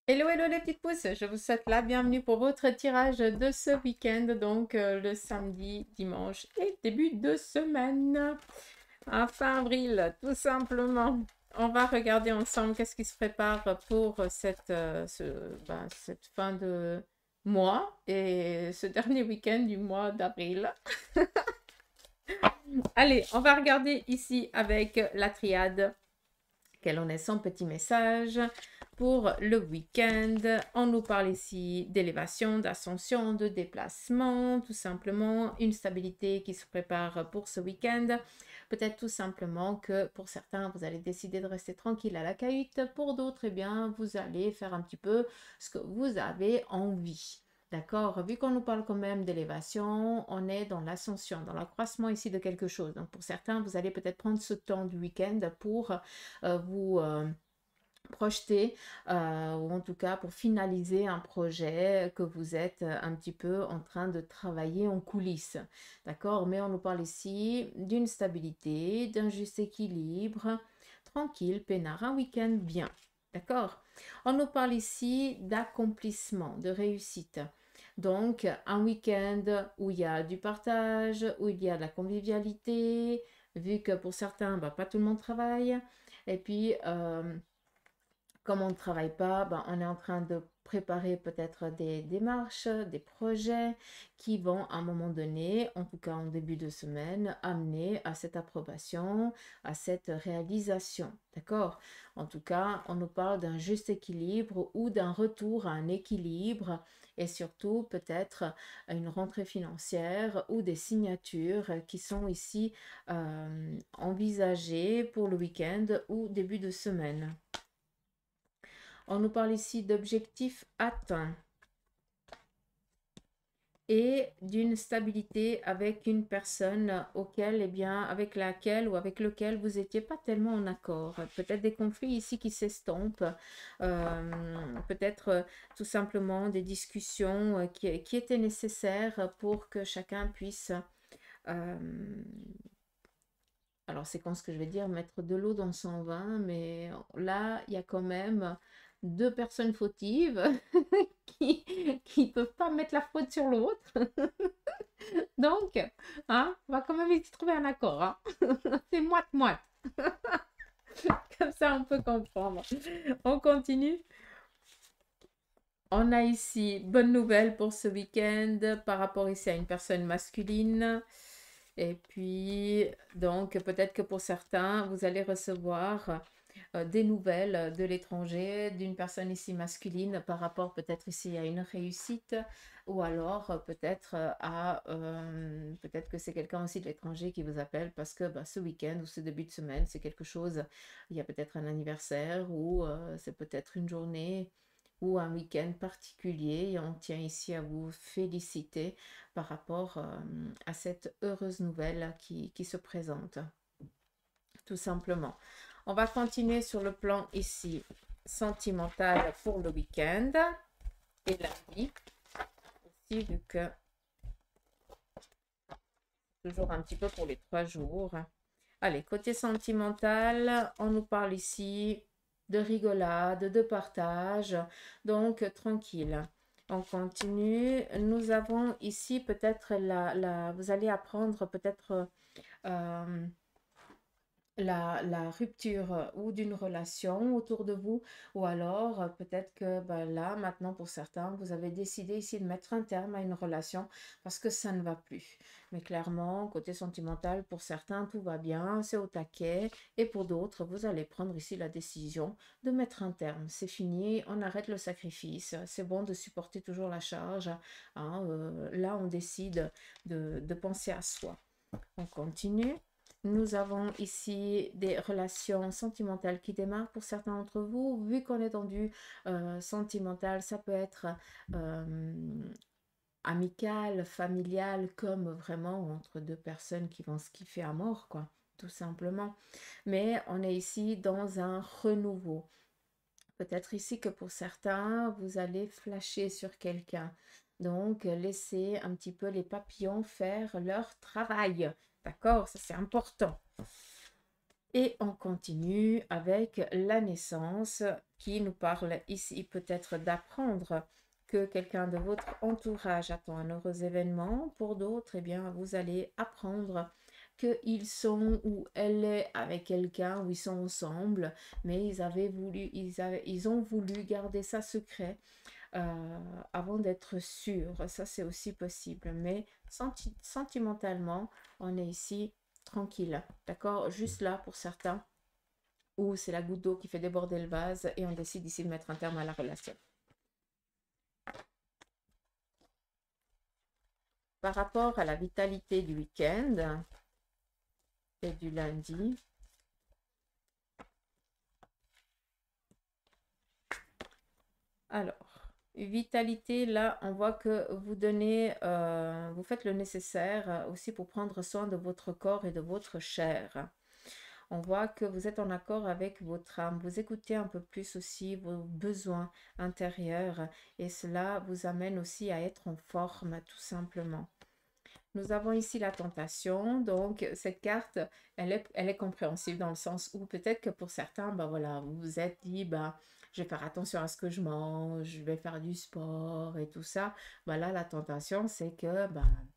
Hello, hello les petites pousses, je vous souhaite la bienvenue pour votre tirage de ce week-end, donc le samedi, dimanche et début de semaine, à fin avril, tout simplement. On va regarder ensemble qu'est-ce qui se prépare pour cette fin de mois et ce dernier week-end du mois d'avril. Allez, on va regarder ici avec la triade. Quel en est son petit message pour le week-end? On nous parle ici d'élévation, d'ascension, de déplacement, tout simplement une stabilité qui se prépare pour ce week-end. Peut-être tout simplement que pour certains, vous allez décider de rester tranquille à la cahute. Pour d'autres, eh bien, vous allez faire un petit peu ce que vous avez envie. D'accord? Vu qu'on nous parle quand même d'élévation, on est dans l'ascension, dans l'accroissement ici de quelque chose. Donc pour certains, vous allez peut-être prendre ce temps du week-end pour vous projeter ou en tout cas pour finaliser un projet que vous êtes un petit peu en train de travailler en coulisses. D'accord? Mais on nous parle ici d'une stabilité, d'un juste équilibre, tranquille, peinard, un week-end bien. D'accord? On nous parle ici d'accomplissement, de réussite. Donc, un week-end où il y a du partage, où il y a de la convivialité, vu que pour certains, bah, pas tout le monde travaille. Et puis, comme on ne travaille pas, ben, on est en train de préparer peut-être des démarches, des projets qui vont à un moment donné, en tout cas en début de semaine, amener à cette approbation, à cette réalisation. D'accord? En tout cas, on nous parle d'un juste équilibre ou d'un retour à un équilibre et surtout peut-être une rentrée financière ou des signatures qui sont ici envisagées pour le week-end ou début de semaine. On nous parle ici d'objectifs atteints et d'une stabilité avec une personne auquel, eh bien, avec laquelle ou avec lequel vous n'étiez pas tellement en accord. Peut-être des conflits ici qui s'estompent, peut-être tout simplement des discussions qui étaient nécessaires pour que chacun puisse, euh, alors c'est quand ce que je vais dire, mettre de l'eau dans son vin, mais là, il y a quand même deux personnes fautives qui qui peuvent pas mettre la faute sur l'autre. Donc, hein, on va quand même essayer de trouver un accord. Hein. C'est moite-moite. Comme ça, on peut comprendre. On continue. On a ici, bonne nouvelle pour ce week-end par rapport ici à une personne masculine. Et puis, donc, peut-être que pour certains, vous allez recevoir des nouvelles de l'étranger, d'une personne ici masculine par rapport peut-être ici à une réussite ou alors peut-être que c'est quelqu'un aussi de l'étranger qui vous appelle parce que bah, ce week-end ou ce début de semaine, c'est quelque chose, il y a peut-être un anniversaire ou c'est peut-être une journée ou un week-end particulier et on tient ici à vous féliciter par rapport à cette heureuse nouvelle qui se présente, tout simplement. On va continuer sur le plan ici sentimental pour le week-end et la vie aussi, vu que toujours un petit peu pour les 3 jours. Allez, côté sentimental, on nous parle ici de rigolade, de partage, donc tranquille. On continue. Nous avons ici peut-être vous allez apprendre peut-être euh, la rupture ou d'une relation autour de vous, ou alors peut-être que ben, là, maintenant pour certains, vous avez décidé ici de mettre un terme à une relation parce que ça ne va plus. Mais clairement, côté sentimental, pour certains, tout va bien, c'est au taquet, et pour d'autres, vous allez prendre ici la décision de mettre un terme. C'est fini, on arrête le sacrifice, c'est bon de supporter toujours la charge. Hein, là, on décide de penser à soi. On continue. Nous avons ici des relations sentimentales qui démarrent pour certains d'entre vous. Vu qu'on est dans du sentimental, ça peut être amical, familial, comme vraiment entre deux personnes qui vont se kiffer à mort, quoi, tout simplement. Mais on est ici dans un renouveau. Peut-être ici que pour certains, vous allez flasher sur quelqu'un. Donc, laissez un petit peu les papillons faire leur travail. D'accord? Ça, c'est important. Et on continue avec la naissance qui nous parle ici peut-être d'apprendre que quelqu'un de votre entourage attend un heureux événement. Pour d'autres, eh bien, vous allez apprendre qu'ils sont ou elle est avec quelqu'un, ou ils sont ensemble, mais ils ont voulu garder ça secret avant d'être sûrs. Ça, c'est aussi possible. Mais sentimentalement, on est ici tranquille. D'accord? Juste là pour certains, où c'est la goutte d'eau qui fait déborder le vase et on décide ici de mettre un terme à la relation. Par rapport à la vitalité du week-end et du lundi, alors, vitalité, là, on voit que vous donnez, vous faites le nécessaire aussi pour prendre soin de votre corps et de votre chair. On voit que vous êtes en accord avec votre âme. Vous écoutez un peu plus aussi vos besoins intérieurs et cela vous amène aussi à être en forme, tout simplement. Nous avons ici la tentation, donc cette carte, elle est compréhensible dans le sens où peut-être que pour certains, ben voilà, vous vous êtes dit, ben, je vais faire attention à ce que je mange, je vais faire du sport et tout ça. Ben là, la tentation, c'est que ben,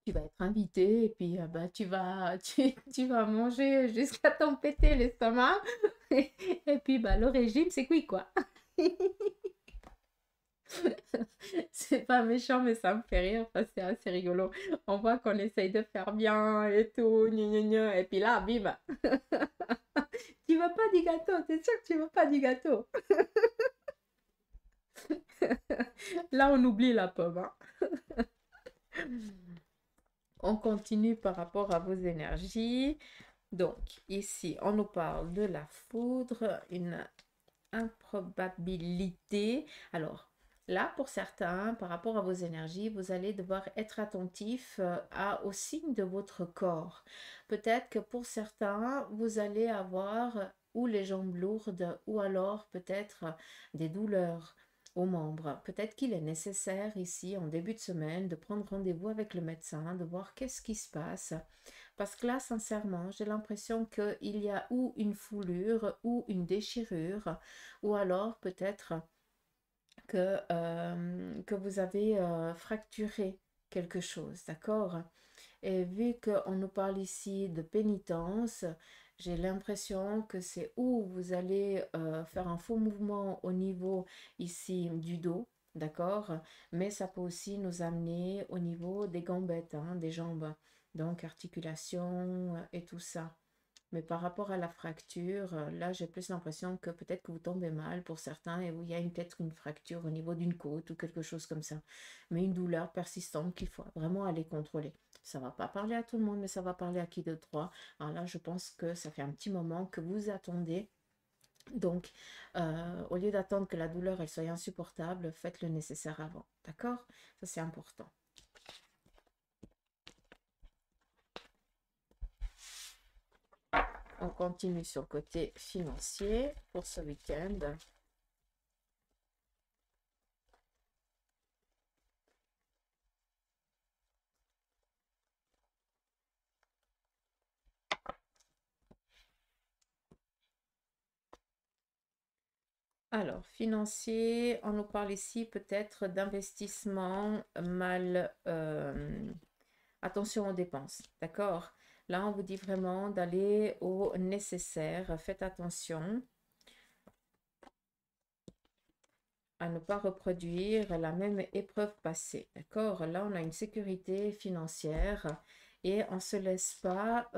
tu vas être invité et puis ben, tu vas manger jusqu'à t'en péter l'estomac. Et puis ben, le régime, c'est cuit quoi. C'est pas méchant, mais ça me fait rire parce que c'est assez rigolo. On voit qu'on essaye de faire bien et tout, gna gna gna, et puis là, bim. Tu veux pas du gâteau, t'es sûr que tu veux pas du gâteau? Là, on oublie la pomme, hein. On continue par rapport à vos énergies. Donc, ici, on nous parle de la foudre, une improbabilité. Alors, là, pour certains, par rapport à vos énergies, vous allez devoir être attentif aux signes de votre corps. Peut-être que pour certains, vous allez avoir ou les jambes lourdes ou alors peut-être des douleurs aux membres. Peut-être qu'il est nécessaire ici, en début de semaine, de prendre rendez-vous avec le médecin, de voir qu'est-ce qui se passe. Parce que là, sincèrement, j'ai l'impression qu'il y a ou une foulure ou une déchirure, ou alors peut-être que vous avez fracturé quelque chose, d'accord? Et vu qu'on nous parle ici de pénitence, j'ai l'impression que c'est où vous allez faire un faux mouvement au niveau ici du dos, d'accord? Mais ça peut aussi nous amener au niveau des gambettes, hein, des jambes, donc articulation et tout ça. Mais par rapport à la fracture, là, j'ai plus l'impression que peut-être que vous tombez mal pour certains et il y a peut-être une fracture au niveau d'une côte ou quelque chose comme ça. Mais une douleur persistante qu'il faut vraiment aller contrôler. Ça ne va pas parler à tout le monde, mais ça va parler à qui de droit. Alors là, je pense que ça fait un petit moment que vous attendez. Donc, au lieu d'attendre que la douleur elle soit insupportable, faites le nécessaire avant. D'accord? Ça, c'est important. On continue sur le côté financier pour ce week-end. Alors, financier, on nous parle ici peut-être d'investissement mal... attention aux dépenses, d'accord? Là, on vous dit vraiment d'aller au nécessaire. Faites attention à ne pas reproduire la même épreuve passée, d'accord? Là, on a une sécurité financière et on se laisse pas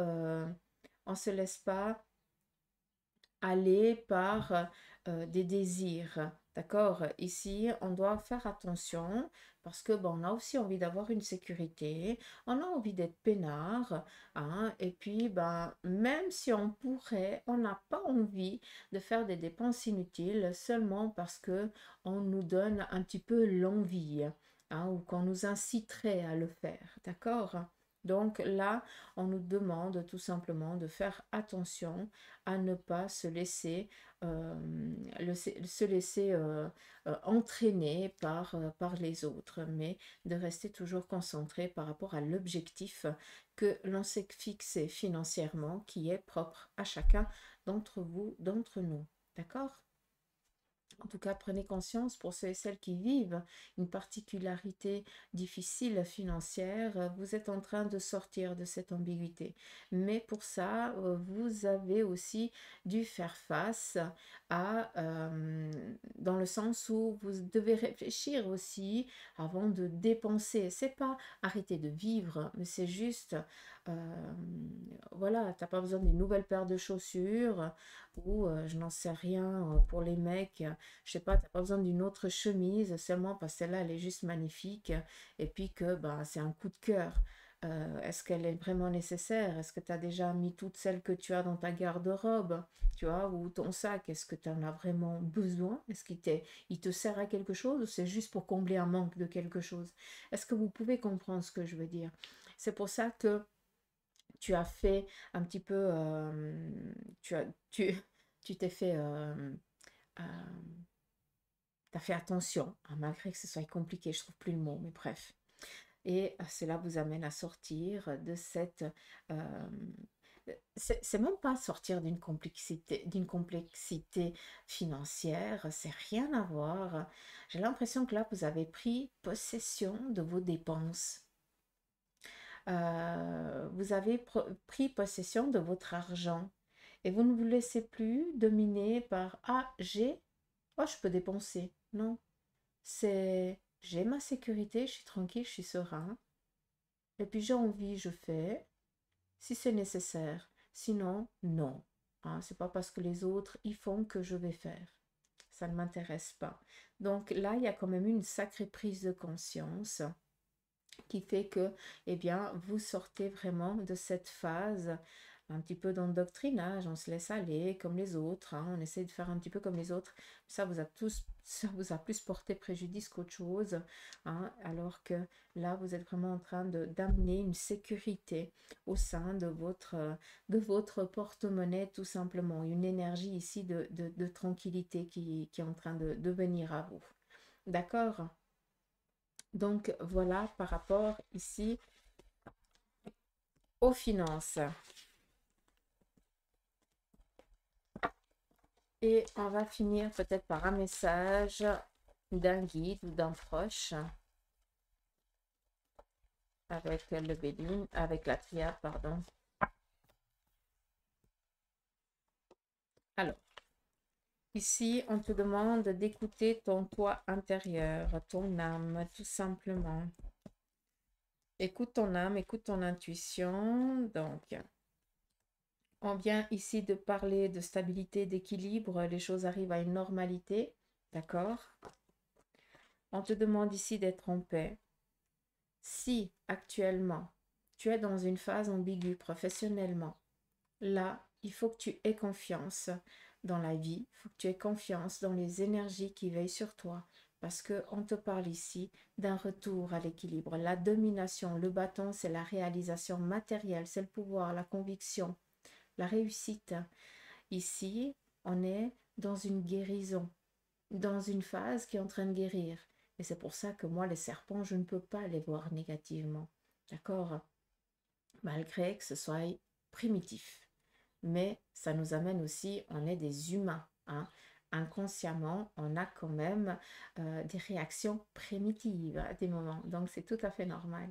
aller par des désirs. D'accord? Ici, on doit faire attention parce que bon, on a aussi envie d'avoir une sécurité, on a envie d'être peinard, hein, et puis ben, même si on pourrait, on n'a pas envie de faire des dépenses inutiles seulement parce que on nous donne un petit peu l'envie, hein, ou qu'on nous inciterait à le faire. D'accord? Donc là, on nous demande tout simplement de faire attention à ne pas se laisser se laisser entraîner par les autres, mais de rester toujours concentré par rapport à l'objectif que l'on s'est fixé financièrement, qui est propre à chacun d'entre vous, d'entre nous. D'accord? En tout cas, prenez conscience pour ceux et celles qui vivent une particularité difficile financière, vous êtes en train de sortir de cette ambiguïté. Mais pour ça, vous avez aussi dû faire face dans le sens où vous devez réfléchir aussi avant de dépenser. C'est pas arrêter de vivre, mais c'est juste, voilà, t'as pas besoin d'une nouvelle paire de chaussures ou je n'en sais rien pour les mecs. Je sais pas, tu n'as pas besoin d'une autre chemise seulement parce que celle-là, elle est juste magnifique et puis que bah, c'est un coup de cœur. Est-ce qu'elle est vraiment nécessaire? Est-ce que tu as déjà mis toutes celles que tu as dans ta garde-robe, tu vois, ou ton sac? Est-ce que tu en as vraiment besoin? Est-ce il te sert à quelque chose ou c'est juste pour combler un manque de quelque chose? Est-ce que vous pouvez comprendre ce que je veux dire? C'est pour ça que tu as fait un petit peu, tu t'es fait, euh, t'as fait attention, hein, malgré que ce soit compliqué, je trouve plus le mot, mais bref. Et cela vous amène à sortir de cette... euh, c'est même pas sortir d'une complexité financière, c'est rien à voir. J'ai l'impression que là, vous avez pris possession de vos dépenses. Vous avez pris possession de votre argent et vous ne vous laissez plus dominer par «Ah, j'ai, oh, je peux dépenser». Non, c'est j'ai ma sécurité, je suis tranquille, je suis serein. Et puis j'ai envie, je fais, si c'est nécessaire. Sinon, non. Hein, c'est pas parce que les autres y font que je vais faire. Ça ne m'intéresse pas. Donc là, il y a quand même une sacrée prise de conscience qui fait que, eh bien, vous sortez vraiment de cette phase un petit peu d'endoctrinage, on se laisse aller comme les autres, hein, on essaie de faire un petit peu comme les autres, ça vous a plus porté préjudice qu'autre chose, hein, alors que là, vous êtes vraiment en train d'amener une sécurité au sein de votre porte-monnaie, tout simplement, une énergie ici de tranquillité qui est en train de venir à vous. D'accord? Donc voilà par rapport ici aux finances. Et on va finir peut-être par un message d'un guide ou d'un proche avec le Béline, avec la triade, pardon. Alors, ici, on te demande d'écouter ton toi intérieur, ton âme, tout simplement. Écoute ton âme, écoute ton intuition. Donc, on vient ici de parler de stabilité, d'équilibre, les choses arrivent à une normalité, d'accord? On te demande ici d'être en paix. Si actuellement tu es dans une phase ambiguë professionnellement, là, il faut que tu aies confiance dans la vie, il faut que tu aies confiance dans les énergies qui veillent sur toi, parce qu'on te parle ici d'un retour à l'équilibre. La domination, le bâton, c'est la réalisation matérielle, c'est le pouvoir, la conviction, la réussite. Ici, on est dans une guérison, dans une phase qui est en train de guérir. Et c'est pour ça que moi, les serpents, je ne peux pas les voir négativement. D'accord? Malgré que ce soit primitif. Mais ça nous amène aussi, on est des humains. Hein. Inconsciemment, on a quand même des réactions primitives à des moments. Donc, c'est tout à fait normal.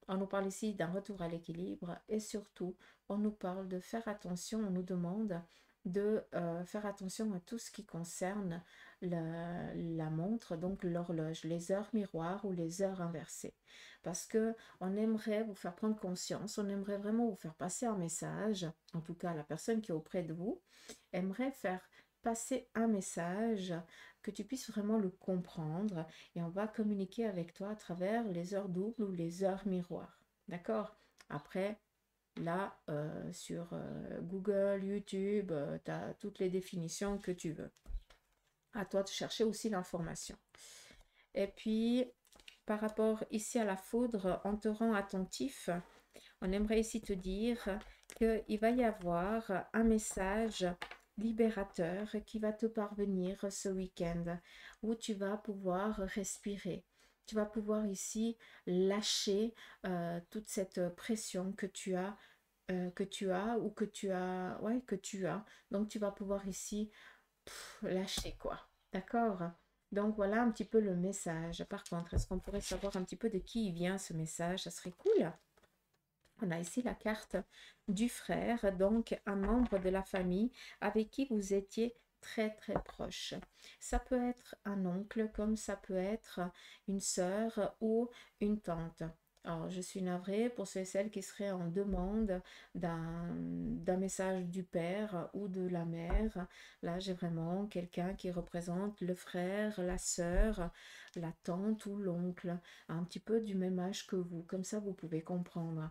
On nous parle ici d'un retour à l'équilibre et surtout, on nous parle de faire attention, on nous demande de faire attention à tout ce qui concerne la montre, donc l'horloge, les heures miroirs ou les heures inversées. Parce que on aimerait vous faire prendre conscience, on aimerait vraiment vous faire passer un message, en tout cas la personne qui est auprès de vous, aimerait faire passer un message que tu puisses vraiment le comprendre et on va communiquer avec toi à travers les heures doubles ou les heures miroirs. D'accord? Après, là, sur Google, YouTube, tu as toutes les définitions que tu veux. À toi de chercher aussi l'information. Et puis, par rapport ici à la foudre, on te rend attentif. On aimerait ici te dire qu'il va y avoir un message libérateur qui va te parvenir ce week-end, où tu vas pouvoir respirer. Tu vas pouvoir ici lâcher toute cette pression que tu as ou que tu as, ouais, que tu as. Donc tu vas pouvoir ici lâcher quoi. D'accord? Donc voilà un petit peu le message. Par contre, est-ce qu'on pourrait savoir un petit peu de qui il vient ce message? Ça serait cool. On a ici la carte du frère, donc un membre de la famille avec qui vous étiez très très proche. Ça peut être un oncle comme ça peut être une sœur ou une tante. Alors, je suis navrée pour ceux et celles qui seraient en demande d'un message du père ou de la mère. Là, j'ai vraiment quelqu'un qui représente le frère, la sœur, la tante ou l'oncle, un petit peu du même âge que vous. Comme ça, vous pouvez comprendre.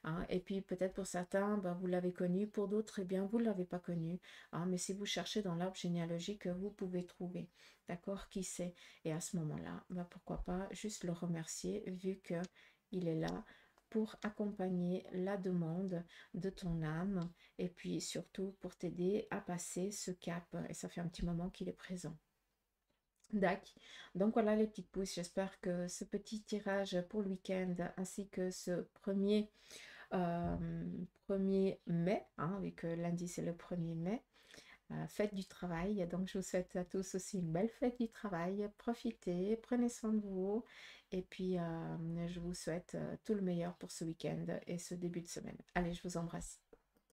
Hein. Et puis peut-être pour certains, ben, vous l'avez connu, pour d'autres, eh bien, vous ne l'avez pas connu. Hein. Mais si vous cherchez dans l'arbre généalogique, vous pouvez trouver. D'accord? Qui c'est? Et à ce moment-là, ben, pourquoi pas juste le remercier vu qu'il est là pour accompagner la demande de ton âme et puis surtout pour t'aider à passer ce cap. Et ça fait un petit moment qu'il est présent. D'accord. Donc voilà les petites pousses, j'espère que ce petit tirage pour le week-end ainsi que ce euh, 1er mai, hein, vu que lundi c'est le 1er mai, fête du travail. Donc je vous souhaite à tous aussi une belle fête du travail. Profitez, prenez soin de vous et puis je vous souhaite tout le meilleur pour ce week-end et ce début de semaine. Allez, je vous embrasse.